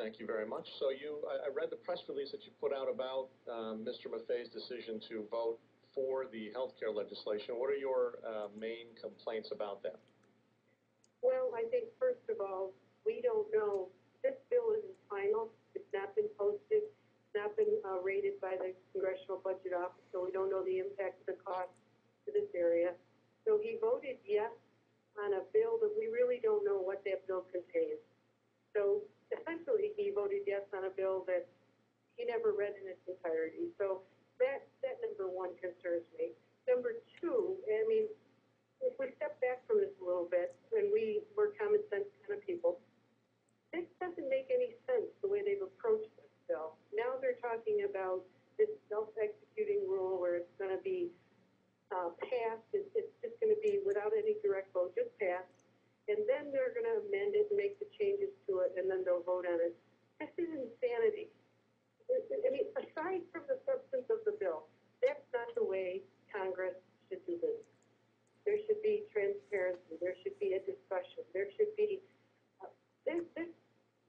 Thank you very much. So I read the press release that you put out about Mr. Maffei's decision to vote for the health care legislation. What are your main complaints about that? Well, I think first of all, we don't know. This bill isn't final. It's not been posted. It's not been rated by the Congressional Budget Office, so we don't know the impact of the cost to this area. So he voted yes on a bill that we really don't know what that bill contains. So essentially, he voted yes on a bill that he never read in its entirety. So that number one concerns me. Number two, I mean, if we step back from this a little bit, and we're common sense kind of people, this doesn't make any sense the way they've approached this bill. Now they're talking about this self-executing rule where it's going to be passed. It's just going to be without any direct vote, just passed. And then they're going to amend it and make the changes to it, and then they'll vote on it. This is insanity. I mean, aside from the substance of the bill, that's not the way Congress should do business. There should be transparency. There should be a discussion. There should be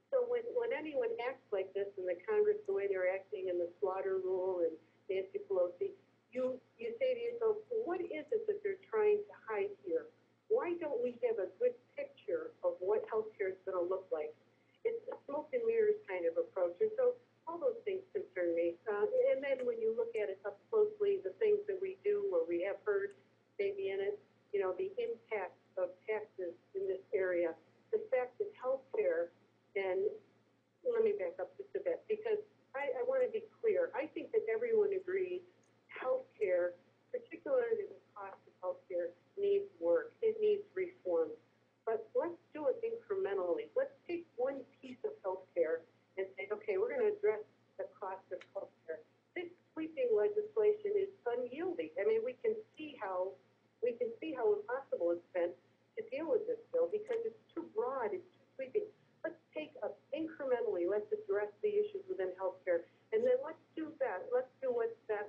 so when anyone acts like this in the Congress, the way they're acting in the slaughter rule and Nancy Pelosi, you say to yourself, what is it that they're trying to hide here? Why don't we have a good picture of what healthcare is going to look like? It's a smoke and mirrors kind of approach. And so all those things concern me. And then when you look at it up closely, the things that we do or we have heard maybe in it, you know, the impact of taxes in this area, the fact that healthcare, and let me back up just a bit, because I want to be clear. I think that everyone agrees healthcare, particularly the cost of healthcare, needs work. It needs reform. But let's do it incrementally. Let's take one piece of healthcare and say, okay, we're going to address the cost of healthcare. This sweeping legislation is unyielding. I mean, we can see how impossible it's been to deal with this bill because it's too broad, it's too sweeping. Let's take up incrementally. Let's address the issues within healthcare, and then let's do that. Let's do what's best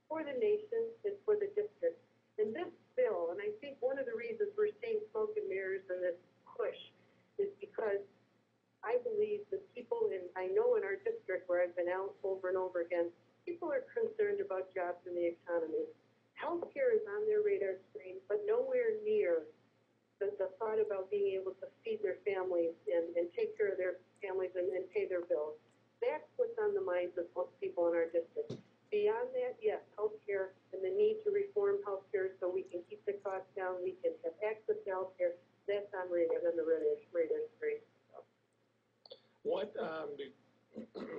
for the nation and for the district. And this bill, and I think one of the reasons we're seeing smoke and mirrors in this push is because I believe the people I know in our district where I've been out over and over again, people are concerned about jobs and the economy. Healthcare is on their radar screen, but nowhere near the thought about being able to feed their families and take care of their families and pay their bills. That's what's on the minds of most people in our district. Beyond that, yes, healthcare and the need to reform healthcare so we can keep the costs down, we can have access to healthcare, that's on the radar screen. So. What,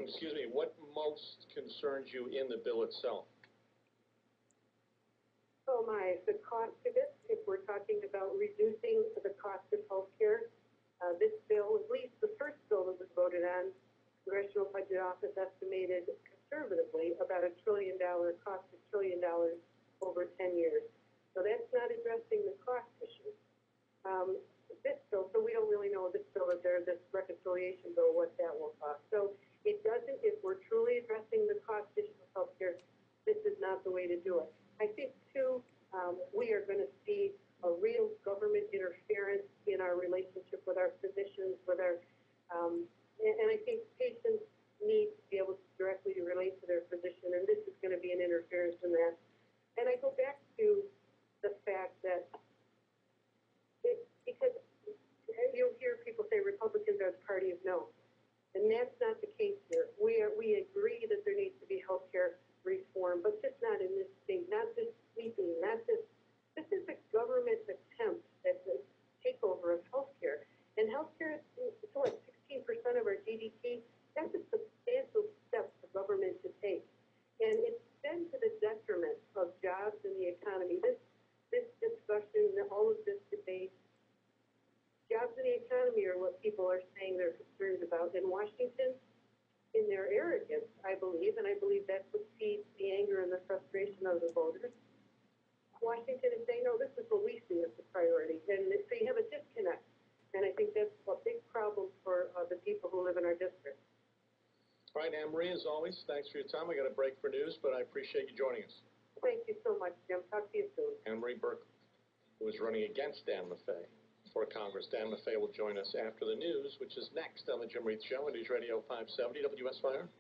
excuse me, what most concerns you in the bill itself? Oh my, the cost of it, if we're talking about reducing the cost of health care, this bill, at least the first bill that was voted on, Congressional Budget Office estimated conservatively about $1 trillion, cost $1 trillion over 10 years. So that's not addressing the cost issue. This bill, so we don't really know this bill, this reconciliation bill, what that will cost. So it doesn't, if we're truly addressing the cost issue of healthcare, this is not the way to do it. I think, too, we are going to see a real government interference in our relationship with our physicians, with our, and I think patients need to be able to directly relate to their physician, and this is going to be an interference in that. And I go back to the fact that, because you'll hear people say Republicans are the party of no, and that's not the case here. We agree that there needs to be health care reform, but just not in this state, not this sweeping, not this. This is a government attempt at the takeover of healthcare. And healthcare is what, 16% of our GDP? That's a substantial step for government to take. And it's been to the detriment of jobs and the economy. This discussion, all of this debate, jobs and the economy are what people are saying they're concerned about. In Washington, in their arrogance, I believe, and I believe that's what feeds the anger and the frustration of the voters. Washington is saying, no, this is what we see as the priority. And so you have a disconnect. And I think that's a big problem for the people who live in our district. All right, Anne-Marie, as always, thanks for your time. I got a break for news, but I appreciate you joining us. Thank you so much, Jim. Talk to you soon. Anne-Marie Burke, who is running against Dan Maffei. for Congress. Dan Maffei will join us after the news, which is next on the Jim Reed Show on News Radio 570 WSYR.